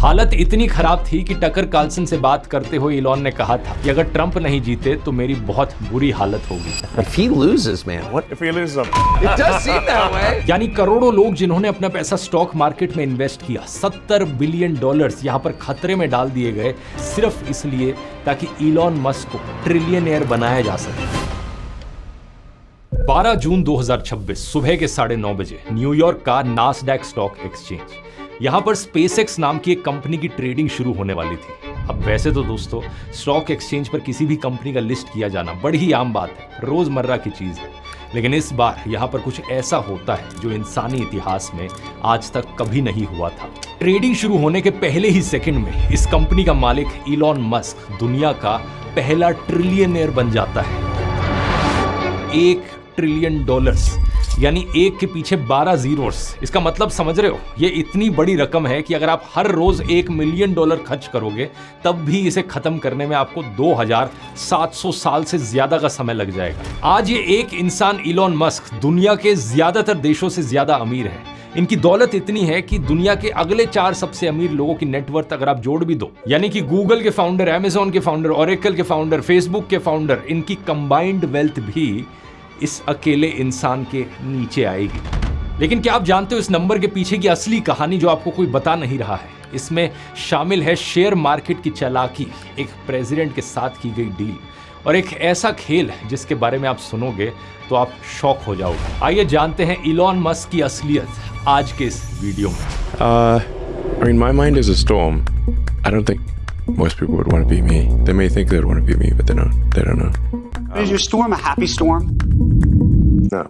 हालत इतनी खराब थी कि टकर कार्लसन से बात करते हुए इलॉन ने कहा था कि अगर ट्रंप नहीं जीते तो मेरी बहुत बुरी हालत होगी। If he loses, man, what? If he loses, It does seem that way. यानी करोड़ों लोग जिन्होंने अपना पैसा स्टॉक मार्केट में इन्वेस्ट किया, $70 बिलियन यहाँ पर खतरे में डाल दिए गए सिर्फ इसलिए ताकि इलॉन मस्क को ट्रिलियनेयर बनाया जा सके। 12 जून 2026 सुबह के 9:30 बजे न्यूयॉर्क का नास्डैक स्टॉक एक्सचेंज, यहां पर स्पेसएक्स नाम की एक कंपनी की ट्रेडिंग शुरू होने वाली थी। अब वैसे तो दोस्तों स्टॉक एक्सचेंज पर किसी भी कंपनी का लिस्ट किया जाना बड़ी ही आम बात है, रोजमर्रा की चीज है, लेकिन इस बार यहां पर कुछ ऐसा होता है जो इंसानी इतिहास में आज तक कभी नहीं हुआ था। ट्रेडिंग शुरू होने के पहले ही सेकंड में इस कंपनी का मालिक इलॉन मस्क दुनिया का पहला ट्रिलियनेयर बन जाता है। $1 ट्रिलियन, यानी एक के पीछे 12 जीरोस। इसका मतलब समझ रहे हो, ये इतनी बड़ी रकम है कि अगर आप हर रोज $1 मिलियन खर्च करोगे तब भी इसे खत्म करने में आपको 2700 साल से ज्यादा का समय लग जाएगा। आज ये एक इंसान इलॉन मस्क दुनिया के ज्यादातर देशों से ज्यादा अमीर है। इनकी दौलत इतनी है कि दुनिया के अगले 4 सबसे अमीर लोगों की नेटवर्थ अगर आप जोड़ भी दो, यानी कि गूगल के फाउंडर, अमेज़न के फाउंडर, ओरेकल के फाउंडर, फेसबुक के फाउंडर, इनकी कंबाइंड वेल्थ भी इस अकेले इंसान के नीचे आएगी। लेकिन क्या आप जानते हो इस नंबर के पीछे की असली कहानी जो आपको कोई बता नहीं रहा है? इसमें शामिल है शेयर मार्केट की चालाकी, एक प्रेसिडेंट के साथ की गई डील और एक ऐसा खेल जिसके बारे में आप सुनोगे तो आप शॉक हो जाओगे। आइए जानते हैं इलॉन मस्क की असलियत आज के इस वीडियो में। I mean, my mind is a storm. I don't think most people would want to be me. They may think they would want to be me, but they don't know. Is your storm a happy storm? No.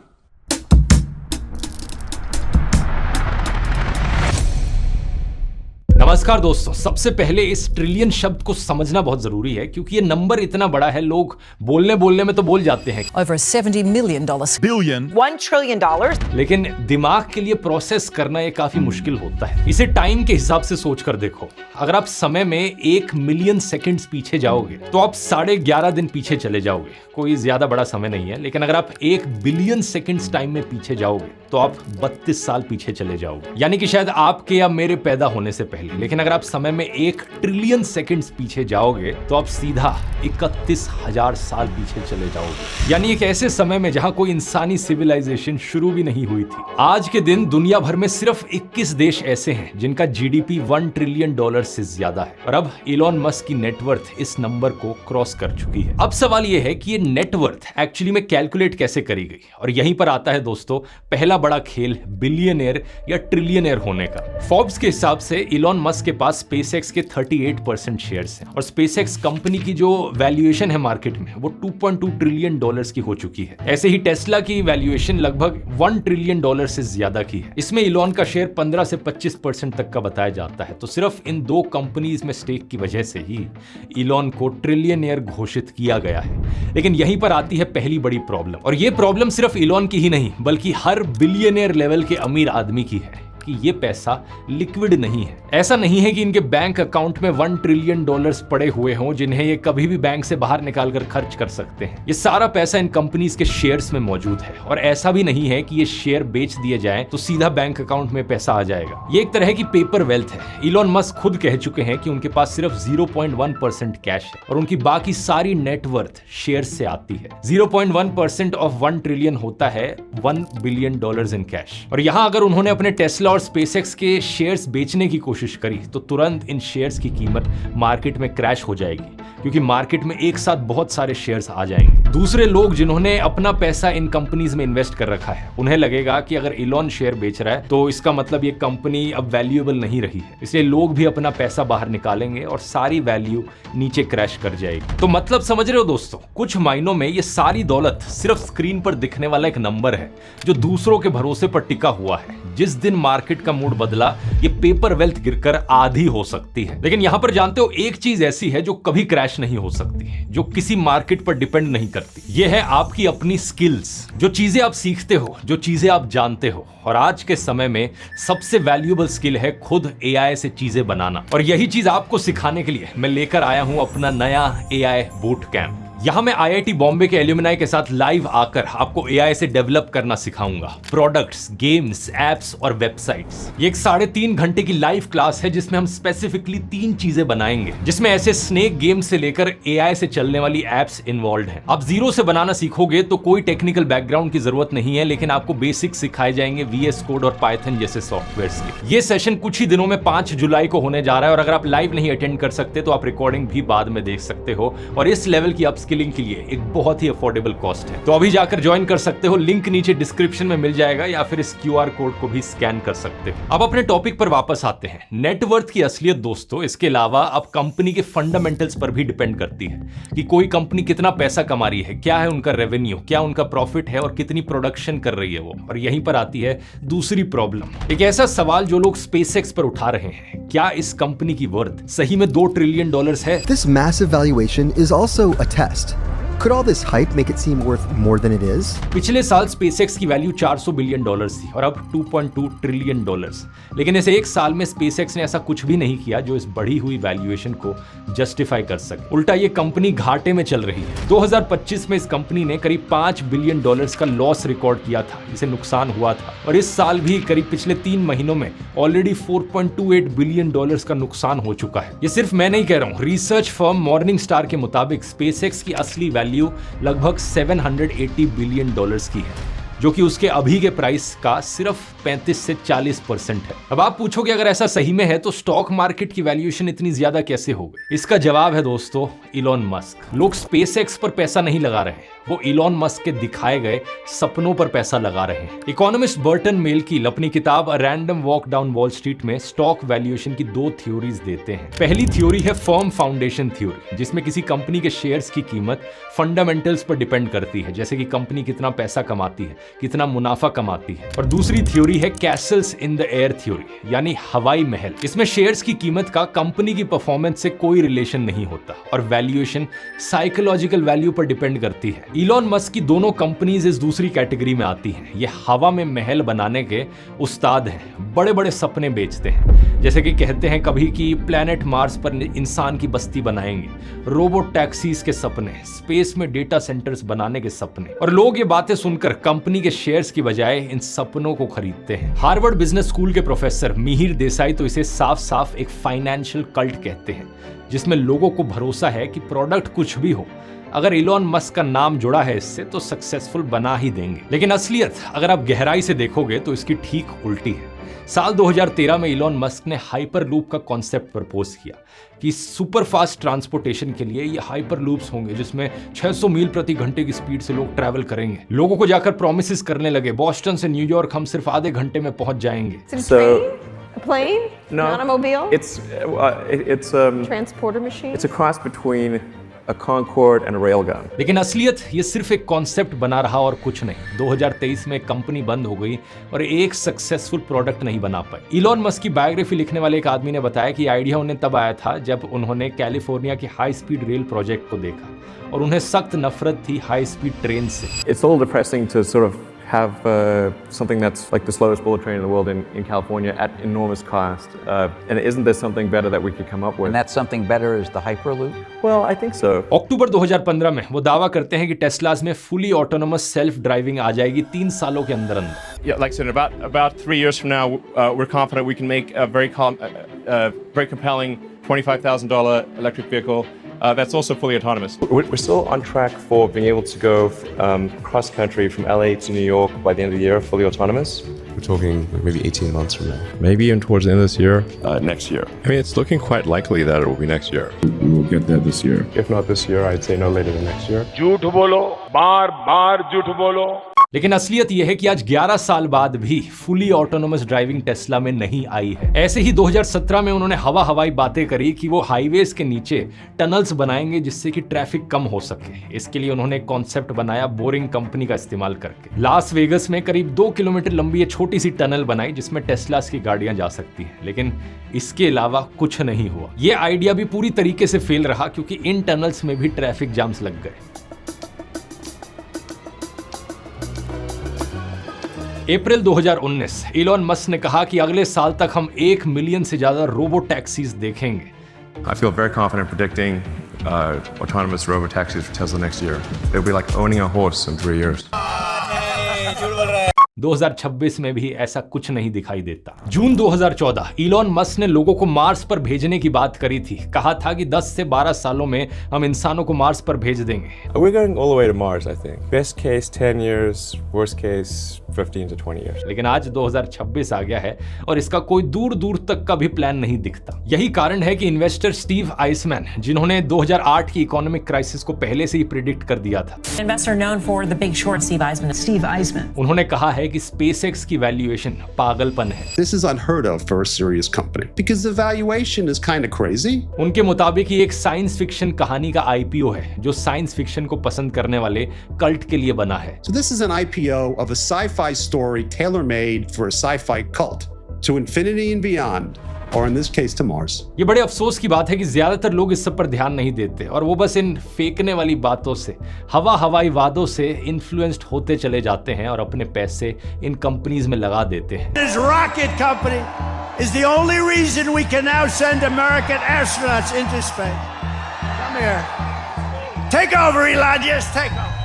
नमस्कार दोस्तों, सबसे पहले इस trillion शब्द को समझना बहुत जरूरी है क्योंकि ये नंबर इतना बड़ा है, लोग बोलने में तो बोल जाते हैं over $70 million. Billion. $1 trillion. लेकिन दिमाग के लिए प्रोसेस करना ये काफी मुश्किल होता है। इसे टाइम के हिसाब से सोच कर देखो, अगर आप समय में 1 मिलियन सेकंड्स पीछे जाओगे तो आप 11.5 दिन पीछे चले जाओगे। कोई ज्यादा बड़ा समय नहीं है, लेकिन अगर आप 1 बिलियन सेकंड्स टाइम में पीछे जाओगे तो आप 32 साल पीछे चले जाओगे, यानी कि शायद आपके या मेरे पैदा होने से पहले। लेकिन अगर आप समय में 1 ट्रिलियन सेकंड्स पीछे जाओगे तो आप सीधा 31,000 साल पीछे चले जाओगे, यानी एक ऐसे समय में जहां कोई इंसानी सिविलाइजेशन शुरू भी नहीं हुई थी। आज के दिन दुनिया भर में सिर्फ 21 देश ऐसे हैं जिनका जीडीपी $1 ट्रिलियन से ज्यादा है और अब इलॉन मस्क की नेटवर्थ इस नंबर को क्रॉस कर चुकी है। अब सवाल यह है कि ये नेटवर्थ एक्चुअली में कैलकुलेट कैसे करी गई, और यहीं पर आता है दोस्तों पहला बड़ा खेल बिलियनेयर या ट्रिलियनेयर होने का। फोर्ब्स के हिसाब से इलॉन मस्क के पास स्पेसएक्स के 38% शेयर्स हैं और स्पेसएक्स कंपनी की जो वैल्यूएशन है मार्केट में वो $2.2 ट्रिलियन की हो चुकी है। ऐसे ही टेस्ला की वैल्यूएशन लगभग $1 ट्रिलियन से ज्यादा की है। इसमें इलॉन का शेयर 15 से 25% तक का बताया जाता है। तो सिर्फ इन 2 कंपनीज में स्टेक की वजह से ही इलॉन को ट्रिलियनेयर घोषित किया गया है। लेकिन यहीं पर आती है पहली बड़ी प्रॉब्लम, और ये प्रॉब्लम सिर्फ इलॉन की ही नहीं बल्कि हर बिलियनेयर लेवल के अमीर आदमी की है कि ये पैसा लिक्विड नहीं है। ऐसा नहीं है कि इनके बैंक अकाउंट में $1 ट्रिलियन पड़े हुए हों जिन्हें ये कभी भी बैंक से बाहर निकालकर खर्च कर सकते हैं। ये सारा पैसा इन कंपनीज के शेयर्स में मौजूद है, और ऐसा भी नहीं है कि ये शेयर बेच दिए जाएं तो सीधा बैंक अकाउंट में पैसा आ जाएगा। ये एक तरह की पेपर वेल्थ है। इलॉन मस्क खुद कह चुके हैं कि उनके पास सिर्फ 0.1% कैश है और उनकी बाकी सारी नेटवर्थ शेयर से आती है। 0.1% ऑफ 1 ट्रिलियन होता है $1 बिलियन इन कैश। और यहां अगर उन्होंने अपने टेस्ला और स्पेसएक्स के शेयर्स बेचने की कोशिश करी तो तुरंत इन शेयर्स की कीमत मार्केट में क्रैश हो जाएगी, क्योंकि मार्केट में एक साथ बहुत सारे शेयर्स आ जाएंगे। दूसरे लोग जिन्होंने अपना पैसा इन कंपनीज में इन्वेस्ट कर रखा है उन्हें लगेगा कि अगर इलॉन शेयर बेच रहा है तो इसका मतलब ये कंपनी अब वैल्यूएबल नहीं रही है, इसलिए लोग भी अपना पैसा बाहर निकालेंगे और सारी वैल्यू नीचे क्रैश कर जाएगी। तो मतलब समझ रहे हो दोस्तों, कुछ महीनों में ये सारी दौलत सिर्फ स्क्रीन पर दिखने वाला एक नंबर है जो दूसरों के भरोसे पर टिका हुआ है। जिस दिन मार्केट का मूड बदला ये पेपर वेल्थ गिरकर आधी हो सकती है। लेकिन यहां पर जानते हो एक चीज ऐसी है जो कभी क्रैश नहीं हो सकती है, जो किसी मार्केट पर डिपेंड नहीं करती। ये है आपकी अपनी स्किल्स, जो चीजें आप सीखते हो, जो चीजें आप जानते हो। और आज के समय में सबसे वैल्यूएबल स्किल है खुद एआई से चीजें बनाना, और यही चीज आपको सिखाने के लिए मैं लेकर आया हूं अपना नया एआई बूट कैंप। यहाँ मैं IIT बॉम्बे के एल्यूमिनाई के साथ लाइव आकर आपको AI से डेवलप करना सिखाऊंगा, प्रोडक्ट्स, गेम्स, एप्स और वेबसाइट्स। ये एक 3.5 घंटे की लाइव क्लास है जिसमें हम स्पेसिफिकली 3 चीजें बनाएंगे, जिसमें ऐसे स्नेक गेम से लेकर AI से चलने वाली एप्स इन्वॉल्व हैं। आप जीरो से बनाना सीखोगे तो कोई टेक्निकल बैकग्राउंड की जरूरत नहीं है, लेकिन आपको बेसिक सिखाए जाएंगे VS कोड और पाइथन जैसे सॉफ्टवेयर्स के। ये सेशन कुछ ही दिनों में 5 जुलाई को होने जा रहा है और अगर आप लाइव नहीं अटेंड कर सकते तो आप रिकॉर्डिंग भी बाद में देख सकते हो और इस लेवल की अपस्किलिंग के लिए एक बहुत ही अफोर्डेबल कॉस्ट है। तो अभी जाकर ज्वाइन कर सकते हो, लिंक नीचे डिस्क्रिप्शन में मिल जाएगा या फिर इस QR कोड को भी स्कैन कर सकते हो। अब अपने टॉपिक पर वापस आते हैं। नेटवर्थ की असलियत दोस्तों इसके अलावा अब कंपनी के फंडामेंटल्स पर भी डिपेंड करती है कि कोई कंपनी कितना पैसा कमा रही है, क्या है उनका रेवेन्यू, क्या उनका प्रॉफिट है और कितनी प्रोडक्शन कर रही है वो। और यहीं पर आती है दूसरी प्रॉब्लम, एक ऐसा सवाल जो लोग SpaceX पर उठा रहे हैं, क्या इस कंपनी की वर्थ सही में $2 ट्रिलियन है? This massive valuation is also a test. Could all this hype make it seem worth more than it is? पिछले साल SpaceX की वैल्यू $400 बिलियन थी और अब $2.2 ट्रिलियन। लेकिन इस एक साल में SpaceX ने ऐसा कुछ भी नहीं किया जो इस बढ़ी हुई वैल्यूएशन को जस्टिफाई कर सके। उल्टा ये कंपनी घाटे में चल रही है। 2025 में इस कंपनी ने करीब $5 बिलियन का लॉस रिकॉर्ड किया था, इसे नुकसान हुआ था और इस साल भी करीब पिछले 3 महीनों में ऑलरेडी $4.28 बिलियन का नुकसान हो चुका है। ये सिर्फ मैं नहीं कह रहा हूँ, रिसर्च फर्म मॉर्निंग स्टार के मुताबिक SpaceX की असली वैल्यू लगभग $780 बिलियन की है, जो कि उसके अभी के प्राइस का सिर्फ 35 से 40% है। अब आप पूछोगे अगर ऐसा सही में है तो स्टॉक मार्केट की वैल्यूएशन इतनी ज्यादा कैसे हो गई? इसका जवाब है दोस्तों इलॉन मस्क। लोग SpaceX पर पैसा नहीं लगा रहे हैं, वो इलॉन मस्क के दिखाए गए सपनों पर पैसा लगा रहे हैं। इकोनॉमिस्ट बर्टन मेलकील अपनी किताब a random walk down wall street में स्टॉक वैल्यूएशन की 2 थ्योरीज देते हैं। पहली थ्योरी है फर्म फाउंडेशन थ्योरी, जिसमें किसी कंपनी के शेयर्स की कीमत फंडामेंटल्स पर डिपेंड करती है, जैसे कि कंपनी कितना पैसा कमाती है, कितना मुनाफा कमाती है। और दूसरी थ्योरी है Castle's in the air theory, यानी हवाई महल। इसमें शेयर्स की कीमत का कंपनी की परफॉर्मेंस से कोई रिलेशन नहीं होता और वैल्यूएशन साइकोलॉजिकल वैल्यू पर डिपेंड करती है। इलॉन मस्क की दोनों कंपनीज इस दूसरी कैटेगरी में आती हैं। ये हवा में महल बनाने के उस्ताद हैं, बड़े बड़े सपने बेचते हैं, जैसे कि कहते हैं कभी कि प्लैनेट मार्स पर इंसान की बस्ती बनाएंगे, रोबोट टैक्सीज के सपने, स्पेस में डेटा सेंटर्स बनाने के सपने। और लोग ये बातें सुनकर कंपनी के शेयर्स की बजाय इन सपनों को खरीदते हैं। हार्वर्ड बिजनेस स्कूल के प्रोफेसर मिहिर देसाई तो इसे साफ साफ एक फाइनेंशियल कल्ट कहते हैं, जिसमें लोगों को भरोसा है कि प्रोडक्ट कुछ भी हो, अगर इलॉन मस्क का नाम जुड़ा है इससे तो सक्सेसफुल बना ही देंगे। लेकिन असलियत अगर आप गहराई से देखोगे तो इसकी ठीक उल्टी है। साल 2013 में इलॉन मस्क ने हाइपर लूप का कॉन्सेप्ट प्रपोज किया कि सुपर फास्ट ट्रांसपोर्टेशन के लिए ये हाइपर लूप्स होंगे, जिसमें 600 मील प्रति घंटे की स्पीड से लोग ट्रैवल करेंगे। लोगों को जाकर प्रोमिस करने लगे, बॉस्टन से न्यूयॉर्क हम सिर्फ आधे घंटे में पहुंच जाएंगे। A plane? No. An automobile? It's Transporter machine? it's a cross between a Concorde and a railgun. लेकिन असलियत ये सिर्फ एक कॉन्सेप्ट बना रहा और कुछ नहीं। 2023 में कंपनी बंद हो गई और एक सक्सेसफुल प्रोडक्ट नहीं बना पाई। इलॉन मस्क की बायोग्राफी लिखने वाले एक आदमी ने बताया कि आइडिया उन्हें तब आया था जब उन्होंने कैलिफोर्निया के हाई स्पीड रेल प्रोजेक्ट को देखा और उन्हें सख्त नफरत थी हाई स्पीड ट्रेन से। It's a little depressing to sort of have something that's like the slowest bullet train in the world in California at enormous cost. And isn't there something better that we could come up with? And that something better is the Hyperloop? Well, I think so. अक्टूबर 2015 में वो दावा करते हैं कि Tesla's में fully autonomous self driving आ जाएगी 3 सालों के अंदर अंदर। Yeah, like I said, about 3 years from now, we're confident we can make a very compelling $25,000 electric vehicle that's also fully autonomous. We're still on track for being able to go cross country from LA to New York by the end of the year, fully autonomous. We're talking maybe 18 months from now. Maybe even towards the end of this year. Next year. I mean, it's looking quite likely that it will be next year. We will get there this year. If not this year, I'd say no later than next year. झूठ बोलो, बार झूठ बोलो। लेकिन असलियत यह है कि आज 11 साल बाद भी फुली ऑटोनोमस ड्राइविंग टेस्ला में नहीं आई है। ऐसे ही 2017 में उन्होंने हवाई बातें करी कि वो हाईवेज के नीचे टनल्स बनाएंगे जिससे कि ट्रैफिक कम हो सके। इसके लिए उन्होंने एक कॉन्सेप्ट बनाया बोरिंग कंपनी का इस्तेमाल करके। लास वेगस में करीब 2 किलोमीटर लंबी एक छोटी सी टनल बनाई जिसमें टेस्लास की गाड़ियां जा सकती हैं, लेकिन इसके अलावा कुछ नहीं हुआ। ये आइडिया भी पूरी तरीके से फेल रहा क्योंकि इन टनल्स में भी ट्रैफिक जाम्स लग गए। अप्रैल 2019 इलॉन मस्क ने कहा कि अगले साल तक हम 1 मिलियन से ज्यादा रोबो टैक्सीज देखेंगे। I feel very confident predicting autonomous robo taxis for Tesla next year. It'll be like owning a horse in 3 years. 2026 में भी ऐसा कुछ नहीं दिखाई देता। जून 2014 इलॉन मस्क ने लोगों को मार्स पर भेजने की बात करी थी। कहा था कि 10 से 12 सालों में हम इंसानों को मार्स पर भेज देंगे। We're going all the way to Mars, I think. Best case 10 years, worst case 15 to 20 years. लेकिन आज 2026 आ गया है और इसका कोई दूर दूर तक का भी प्लान नहीं दिखता। यही कारण है कि इन्वेस्टर स्टीव आइसमैन, जिन्होंने 2008 की इकोनॉमिक क्राइसिस को पहले से ही प्रिडिक्ट कर दिया था, Investor known for the Big Short, Steve Eisman. उन्होंने कहा है कि SpaceX की वैल्यूएशन पागलपन है। This is unheard of for a serious company because the valuation is kind of crazy. उनके मुताबिक ये एक साइंस फिक्शन कहानी का IPO है जो साइंस फिक्शन को पसंद करने वाले कल्ट के लिए बना है। So this is an IPO of a sci-fi story tailor-made for a sci-fi cult to infinity and beyond. Or in this case to Mars. ये बड़े अफसोस की बात है कि ज्यादातर लोग इस सब पर ध्यान नहीं देते और वो बस इन फेंकने वाली बातों से, हवाई वादों से इन्फ्लुएंस्ड होते चले जाते हैं और अपने पैसे इन कंपनीज में लगा देते हैं। This rocket company is the only reason we can now send American astronauts into space. Come here. Take over, Elon. Just take over.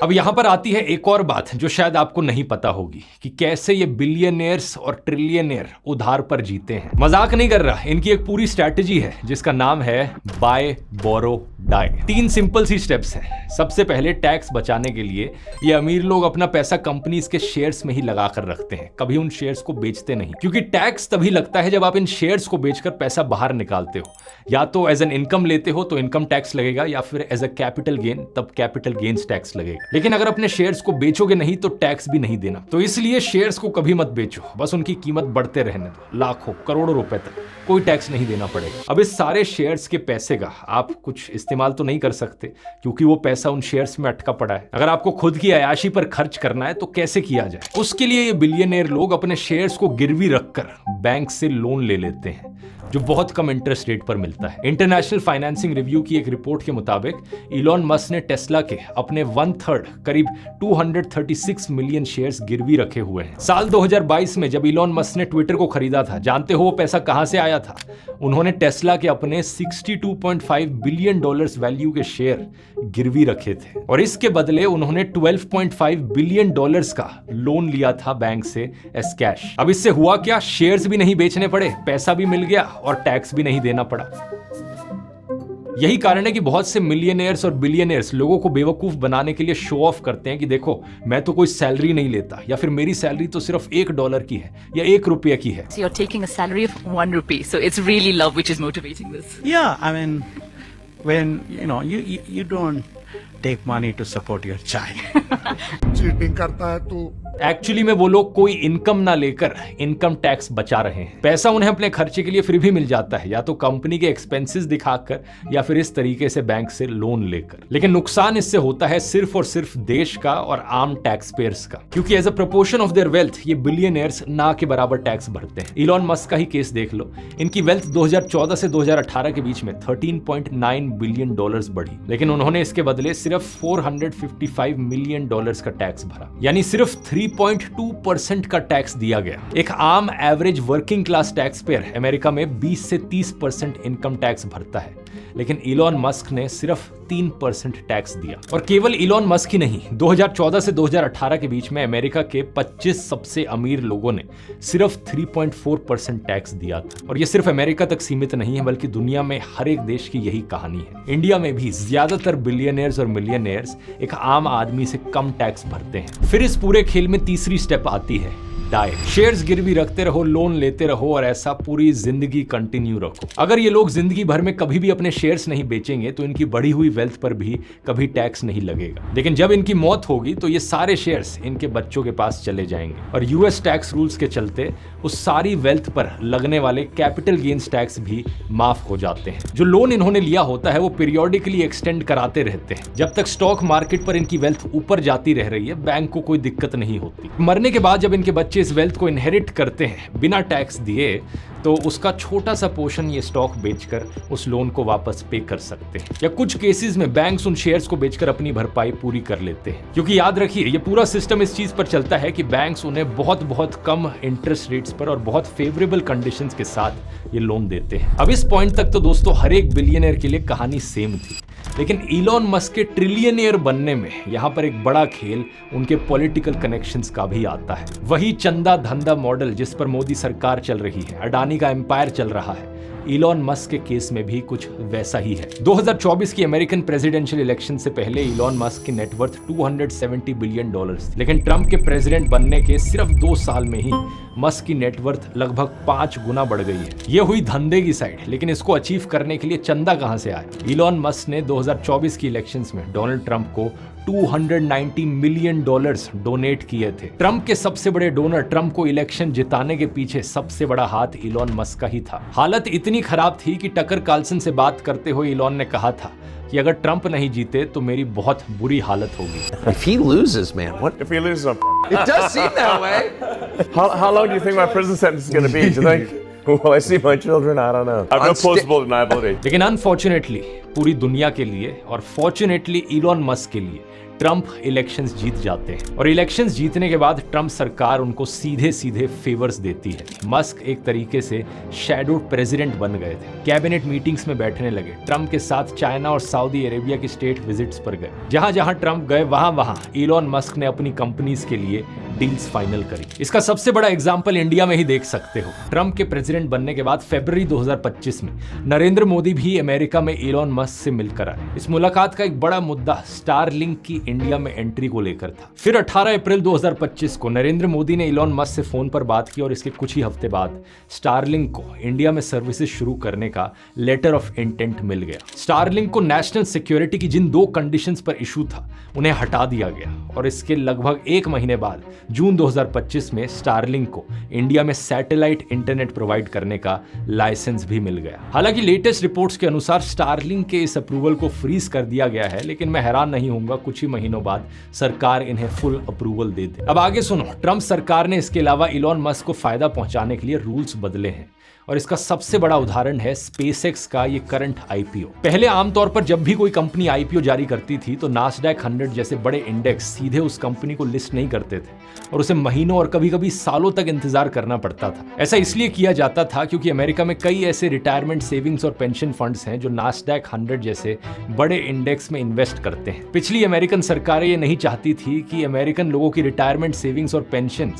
अब यहां पर आती है एक और बात जो शायद आपको नहीं पता होगी कि कैसे ये बिलियनियर्स और ट्रिलियनियर उधार पर जीते हैं। मजाक नहीं कर रहा, इनकी एक पूरी स्ट्रैटेजी है जिसका नाम है बाय बोरो डाई। 3 सिंपल सी स्टेप्स हैं। सबसे पहले टैक्स बचाने के लिए ये अमीर लोग अपना पैसा कंपनीज के शेयर्स में ही लगा कर रखते हैं, कभी उन शेयर्स को बेचते नहीं, क्योंकि टैक्स तभी लगता है जब आप इन शेयर्स को बेचकर पैसा बाहर निकालते हो। या तो एज एन इनकम लेते हो तो इनकम टैक्स लगेगा, या फिर एज अ कैपिटल गेन तब कैपिटल गेन्स टैक्स लगेगा। लेकिन अगर अपने शेयर्स को बेचोगे नहीं तो टैक्स भी नहीं देना। तो इसलिए शेयर्स को कभी मत बेचो, बस उनकी कीमत बढ़ते रहने दो, लाखों करोड़ों रुपए तक, कोई टैक्स नहीं देना पड़ेगा। अब इस सारे शेयर्स के पैसे का आप कुछ इस्तेमाल तो नहीं कर सकते क्योंकि वो पैसा उन शेयर्स में अटका पड़ा है। अगर आपको खुद की अयाशी पर खर्च करना है तो कैसे किया जाए? उसके लिए ये बिलियनियर लोग अपने शेयर्स को गिरवी रखकर बैंक से लोन ले लेते हैं जो बहुत कम इंटरेस्ट रेट पर मिलता है। इंटरनेशनल फाइनेंसिंग रिव्यू की एक रिपोर्ट के मुताबिक इलॉन मस्क ने टेस्ला के अपने 1/3 करीब 236 मिलियन शेयर्स गिरवी रखे हुए हैं। साल 2022 में जब इलॉन मस्क ने ट्विटर को खरीदा था, जानते हो वो पैसा कहां से आया था? उन्होंने टेस्ला के अपने $62.5 बिलियन वैल्यू के शेयर गिरवी रखे थे और इसके बदले उन्होंने $12.5 बिलियन का लोन लिया था बैंक से एज कैश। अब इससे हुआ क्या? शेयर्स भी नहीं बेचने पड़े, पैसा भी मिल गया और टैक्स भी नहीं देना पड़ा। यही कारण है कि बहुत से मिलियनियर्स और बिलियनियर्स लोगों को बेवकूफ बनाने के लिए शो ऑफ करते हैं कि देखो मैं तो कोई सैलरी नहीं लेता, या फिर मेरी सैलरी तो सिर्फ $1 की है या ₹1 की है। So you're taking a salary of ₹1, so it's really love which is motivating this. Yeah, I mean, when you don't take money to support your child. Cheating करता है तू। एक्चुअली में वो लोग कोई इनकम ना लेकर इनकम टैक्स बचा रहे हैं। पैसा उन्हें अपने खर्चे के लिए फिर भी मिल जाता है, या तो कंपनी के एक्सपेंसेस दिखाकर या फिर इस तरीके से बैंक से लोन लेकर। लेकिन नुकसान इससे होता है सिर्फ और सिर्फ देश का और आम टैक्स पेयर्स का, क्योंकि as a proportion of their wealth ये बिलियनियर्स ना के बराबर टैक्स भरते हैं। इलॉन मस्क का ही केस देख लो, इनकी वेल्थ 2014 से 2018 के बीच में $13.9 बिलियन बढ़ी, लेकिन उन्होंने इसके बदले सिर्फ $455 मिलियन का टैक्स भरा, यानी सिर्फ 3.2% का टैक्स दिया गया। एक आम average working class tax payer America में 20 से 30% इनकम टैक्स भरता है, लेकिन इलॉन मस्क ने सिर्फ 3% टैक्स दिया। और केवल इलॉन मस्क ही नहीं, 2014 से 2018 के बीच में अमेरिका के 25 सबसे अमीर लोगों ने सिर्फ 3.4% टैक्स दिया था। और ये सिर्फ अमेरिका तक सीमित नहीं है, बल्कि दुनिया में हर एक देश की यही कहानी है। इंडिया में भी ज्यादातर बिलियनियर्स और मिलियनियर्स एक आम आदमी से कम टैक्स भरते हैं। फिर इस पूरे खेल में तीसरी स्टेप आती है डाई। शेयर्स गिरवी रखते रहो, लोन लेते रहो और ऐसा पूरी जिंदगी कंटिन्यू रखो। अगर ये लोग जिंदगी भर में कभी भी अपने शेयर्स नहीं बेचेंगे तो इनकी बढ़ी हुई वेल्थ पर भी कभी टैक्स नहीं लगेगा। लेकिन जब इनकी मौत होगी तो ये सारे शेयर्स इनके बच्चों के पास चले जाएंगे और यूएस टैक्स रूल्स के चलते उस सारी वेल्थ पर लगने वाले कैपिटल गेन्स टैक्स भी माफ हो जाते हैं। जो लोन इन्होंने लिया होता है वो पीरियोडिकली एक्सटेंड कराते रहते हैं। जब तक स्टॉक मार्केट पर इनकी वेल्थ ऊपर जाती रह रही है, बैंक को कोई दिक्कत नहीं होती। मरने के बाद जब इनके बच्चे बच्चे इस वेल्थ को इनहेरिट करते हैं बिना टैक्स दिए, तो उसका छोटा सा पोर्शन ये स्टॉक बेचकर उस लोन को वापस पे कर सकते हैं, या कुछ केसेस में बैंक्स उन शेयर्स को बेचकर अपनी भरपाई पूरी कर लेते हैं। क्योंकि याद रखिए, ये पूरा सिस्टम इस चीज पर चलता है कि बैंक्स उन्हें बहुत बहुत कम इंटरेस्ट रेट्स पर और बहुत फेवरेबल कंडीशंस के साथ ये लोन देते हैं। अब इस पॉइंट तक तो दोस्तों हर एक बिलियनियर के लिए कहानी सेम थी, लेकिन इलॉन मस्क के ट्रिलियनियर बनने में यहाँ पर एक बड़ा खेल उनके पॉलिटिकल कनेक्शंस का भी आता है। वही चंदा धंधा मॉडल जिस पर मोदी सरकार चल रही है, अडानी का एम्पायर चल रहा है, इलॉन मस्क के केस में भी कुछ वैसा ही है। 2024 की अमेरिकन प्रेसिडेंशियल इलेक्शन से पहले इलॉन मस्क की नेटवर्थ $270 बिलियन, लेकिन ट्रंप के प्रेसिडेंट बनने के सिर्फ 2 साल में ही मस्क की नेटवर्थ लगभग 5 गुना बढ़ गई है। ये हुई धंधे की साइड, लेकिन इसको अचीव करने के लिए चंदा कहां से आया? इलॉन मस्क ने 2024 की इलेक्शंस में डोनाल्ड ट्रंप को $290 मिलियन डोनेट किए थे। ट्रंप के सबसे बड़े डोनर ट्रंप को इलेक्शन जिताने के पीछे सबसे बड़ा हाथ इलॉन मस्क का ही था। हालत इतनी खराब थी कि टकर कार्लसन से बात करते हुए इलॉन ने कहा था कि अगर ट्रंप नहीं जीते तो मेरी बहुत बुरी हालत होगी। If he loses, man, what? If he loses, It does seem that way. how long do you think my prison sentence is going to be? Do you think? Will I see my children? I don't know. I have no plausible deniability. लेकिन unfortunately पूरी दुनिया के लिए और fortunately Elon Musk के लिए Trump elections जीत जाते हैं, और इलेक्शंस जीतने के बाद ट्रंप सरकार उनको सीधे सीधे फेवर्स देती है। मस्क एक तरीके से शैडो प्रेसिडेंट बन गए थे। कैबिनेट मीटिंग्स में बैठने लगे, ट्रंप के साथ चाइना और सऊदी अरेबिया की स्टेट विजिट्स पर गए। जहां जहां ट्रंप गए वहां इलॉन मस्क ने अपनी कंपनीज के लिए डील्स फाइनल करी। इसका सबसे बड़ा एग्जांपल इंडिया में ही देख सकते हो। ट्रंप के प्रेसिडेंट बनने के बाद फरवरी 2025 में नरेंद्र मोदी भी अमेरिका में इलॉन मस्क से मिलकर आए। इस मुलाकात का एक बड़ा मुद्दा स्टारलिंक की इंडिया में एंट्री को लेकर था। फिर 18 अप्रैल 2025 को नरेंद्र मोदी ने इलॉन मस्क से फोन पर बात की और इसके कुछ ही हफ्ते बाद स्टारलिंक को इंडिया में सर्विसेज शुरू करने का लेटर ऑफ इंटेंट मिल गया। स्टारलिंक को नेशनल सिक्योरिटी की जिन 2 कंडीशंस पर इशू था उन्हें हटा दिया गया, और इसके लगभग 1 महीने बाद जून 2025 में स्टारलिंक को इंडिया में सैटेलाइट इंटरनेट प्रोवाइड करने का लाइसेंस भी मिल गया। हालांकि लेटेस्ट रिपोर्ट्स के अनुसार स्टारलिंक के इस अप्रूवल को फ्रीज कर दिया गया है, लेकिन मैं हैरान नहीं होऊंगा कुछ ही महीनों बाद सरकार इन्हें फुल अप्रूवल दे दे। अब आगे सुनो, ट्रंप सरकार ने इसके अलावा इलॉन मस्क को फायदा पहुंचाने के लिए रूल्स बदले हैं, और इसका सबसे बड़ा उदाहरण है स्पेसएक्स का ये करंट आईपीओ। पहले आमतौर पर जब भी कोई कंपनी आईपीओ जारी करती थी तो नास्डैक 100 जैसे बड़े इंडेक्स सीधे उस कंपनी को लिस्ट नहीं करते थे, और उसे महीनों और कभी कभी सालों तक इंतजार करना पड़ता था। ऐसा इसलिए किया जाता था क्योंकि अमेरिका में कई ऐसे रिटायरमेंट सेविंग्स और पेंशन फंड्स हैं जो नास्डैक 100 जैसे बड़े इंडेक्स में इन्वेस्ट करते हैं। पिछली अमेरिकन सरकारें ये नहीं चाहती थी कि अमेरिकन लोगों की रिटायरमेंट सेविंग्स और पेंशन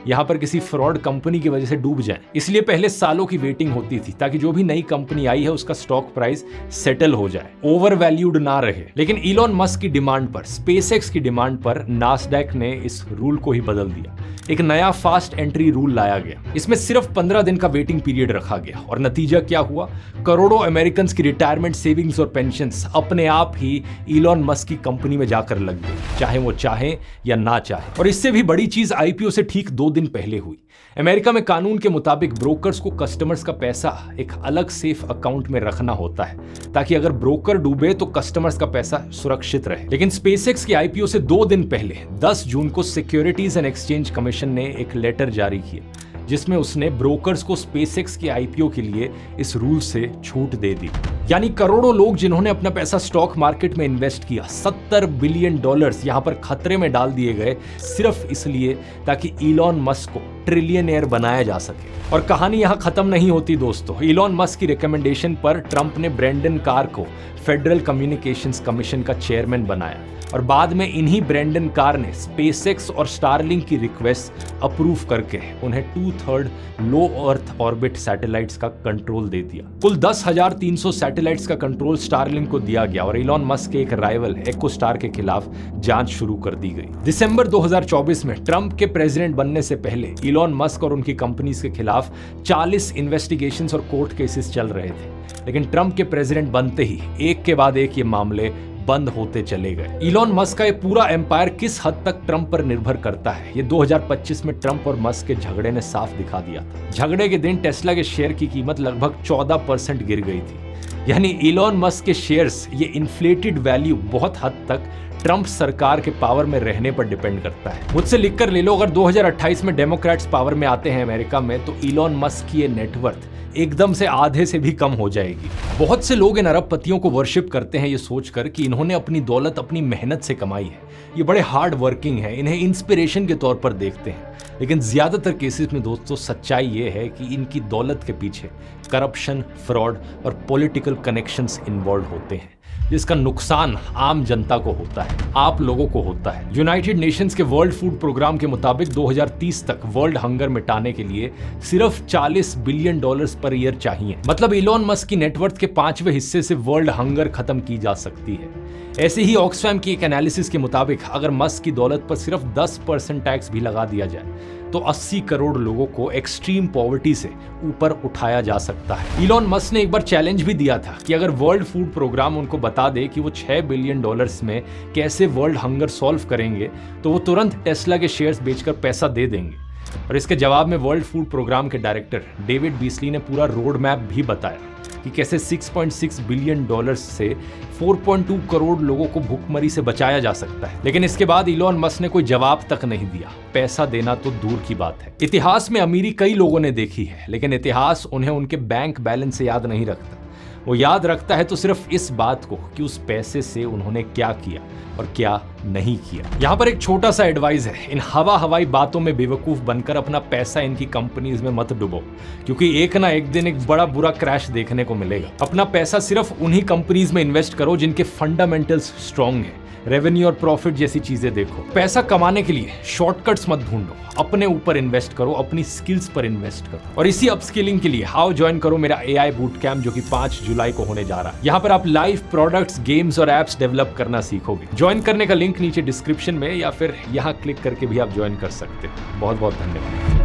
यहाँ पर किसी फ्रॉड कंपनी की वजह से डूब जाए, इसलिए पहले सालों की वेटिंग होती थी ताकि जो भी नई कंपनी आई है उसका स्टॉक प्राइस सेटल हो जाए, ओवर वैल्यूड ना रहे। लेकिन इलॉन मस्क की डिमांड पर, स्पेसएक्स की डिमांड पर नास्डैक ने इस रूल को ही बदल दिया। एक नया फास्ट एंट्री रूल लाया गया। इसमें सिर्फ 15 दिन का वेटिंग पीरियड रखा गया, और नतीजा क्या हुआ? करोड़ों अमेरिकन की रिटायरमेंट सेविंग्स और पेंशन्स अपने आप ही इलॉन मस्क की कंपनी में जाकर लग गई, चाहे वो चाहे या ना चाहे। और इससे भी बड़ी चीज आईपीओ से ठीक 2 दिन पहले हुई। अमेरिका में कानून के मुताबिक ब्रोकर्स को कस्टमर्स का पैसा एक अलग सेफ अकाउंट में रखना होता है, ताकि अगर ब्रोकर डूबे तो कस्टमर्स का पैसा सुरक्षित रहे। लेकिन स्पेसएक्स के आईपीओ से 2 दिन पहले 10 जून को सिक्योरिटीज एंड एक्सचेंज कमीशन ने एक लेटर जारी किया जिसमें उसने ब्रोकर्स को स्पेसएक्स के आईपीओ के लिए इस रूल से छूट दे दी। यानी करोड़ों लोग जिन्होंने अपना पैसा स्टॉक मार्केट में इन्वेस्ट किया, $70 बिलियन यहां पर खतरे में डाल दिए गए, सिर्फ इसलिए ताकि इलॉन मस्क को ट्रिलियनियर बनाया जा सके। और कहानी यहां खत्म नहीं होती दोस्तों। इलॉन मस्क की रिकमेंडेशन पर ट्रंप ने ब्रेंडन कार को फेडरल कम्युनिकेशंस कमीशन का चेयरमैन बनाया, और बाद में इन्हीं ब्रेंडन कार ने स्पेसएक्स और स्टारलिंक की रिक्वेस्ट अप्रूव करके उन्हें 2/3 लो अर्थ ऑर्बिट सैटेलाइट्स का कंट्रोल दे दिया। कुल 10,300 सैटेलाइट्स का कंट्रोल स्टारलिंक को दिया गया, और इलॉन मस्क के एक राइवल EchoStar के खिलाफ जांच शुरू कर दी गई। दिसंबर 2024 में ट्रंप के प्रेसिडेंट बनने से पहले इलॉन मस्क और उनकी कंपनीज के खिलाफ 40 इन्वेस्टिगेशंस और कोर्ट केसेस चल रहे थे, लेकिन ट्रंप के प्रेसिडेंट बनते ही एक के बाद एक ये मामले बंद होते चले गए। इलॉन मस्क का ये पूरा एम्पायर किस हद तक ट्रंप पर निर्भर करता है, ये 2025 में ट्रंप और मस्क के झगड़े ने साफ दिखा दिया था। झगड़े के दिन टेस्ला के शेयर की कीमत लगभग 14% गिर गई थी। यानी इलॉन मस्क के शेयर्स, ये इन्फ्लेटेड वैल्यू बहुत हद तक ट्रंप सरकार के पावर में रहने पर डिपेंड करता है। मुझसे लिखकर ले लो, अगर 2028 में डेमोक्रेट्स पावर में आते हैं अमेरिका में, तो इलॉन मस्क की ये नेटवर्थ एकदम से आधे से भी कम हो जाएगी। बहुत से लोग इन अरबपतियों को वर्शिप करते हैं ये सोचकर कि इन्होंने अपनी दौलत अपनी मेहनत से कमाई है, ये बड़े हार्ड वर्किंग है, इन्हें इंस्पिरेशन के तौर पर देखते हैं। लेकिन ज्यादातर केसेस में दोस्तों सच्चाई ये है कि इनकी दौलत के पीछे करप्शन, फ्रॉड और पॉलिटिकल कनेक्शंस इन्वॉल्व होते हैं, जिसका नुकसान आम जनता को होता है, आप लोगों को होता है। यूनाइटेड नेशंस के वर्ल्ड फूड प्रोग्राम के मुताबिक 2030 तक वर्ल्ड हंगर मिटाने के लिए सिर्फ $40 बिलियन पर ईयर चाहिए। मतलब इलॉन मस्क की नेटवर्थ के 5वें हिस्से से वर्ल्ड हंगर खत्म की जा सकती है। ऐसे ही ऑक्सफैम की एक एनालिसिस के मुताबिक अगर मस्क की दौलत पर सिर्फ 10% टैक्स भी लगा दिया जाए तो 80 करोड़ लोगों को एक्सट्रीम पॉवर्टी से ऊपर उठाया जा सकता है। इलॉन मस्क ने एक बार चैलेंज भी दिया था कि अगर वर्ल्ड फूड प्रोग्राम उनको बता दे कि वो $6 बिलियन में कैसे वर्ल्ड हंगर सॉल्व करेंगे तो वो तुरंत टेस्ला के शेयर्स बेचकर पैसा दे देंगे। और इसके जवाब में वर्ल्ड फूड प्रोग्राम के डायरेक्टर डेविड बीसली ने पूरा रोड मैप भी बताया कि कैसे $6.6 बिलियन से 4.2 करोड़ लोगों को भूखमरी से बचाया जा सकता है। लेकिन इसके बाद इलॉन मस्क ने कोई जवाब तक नहीं दिया। पैसा देना तो दूर की बात है। इतिहास में अमीरी कई लोगों ने देखी है, लेकिन इतिहास उन्हें उनके बैंक बैलेंस से याद नहीं रखता। वो याद रखता है तो सिर्फ इस बात को कि उस पैसे से उन्होंने क्या किया और क्या नहीं किया। यहाँ पर एक छोटा सा एडवाइस है, इन हवाई बातों में बेवकूफ बनकर अपना पैसा इनकी कंपनीज में मत डुबो, क्योंकि एक ना एक दिन एक बड़ा बुरा क्रैश देखने को मिलेगा। अपना पैसा सिर्फ उन्हीं कंपनीज में इन्वेस्ट करो जिनके फंडामेंटल्स स्ट्रॉन्ग है, रेवेन्यू और प्रॉफिट जैसी चीजें देखो। पैसा कमाने के लिए शॉर्टकट्स मत ढूंढो, अपने ऊपर इन्वेस्ट करो, अपनी स्किल्स पर इन्वेस्ट करो। और इसी अपस्किलिंग के लिए आओ ज्वाइन करो मेरा AI बूट कैंप जो कि 5 जुलाई को होने जा रहा है। यहाँ पर आप लाइव प्रोडक्ट्स, गेम्स और एप्स डेवलप करना सीखोगे। ज्वाइन करने का लिंक नीचे डिस्क्रिप्शन में या फिर यहाँ क्लिक करके भी आप ज्वाइन कर सकते हो। बहुत बहुत धन्यवाद।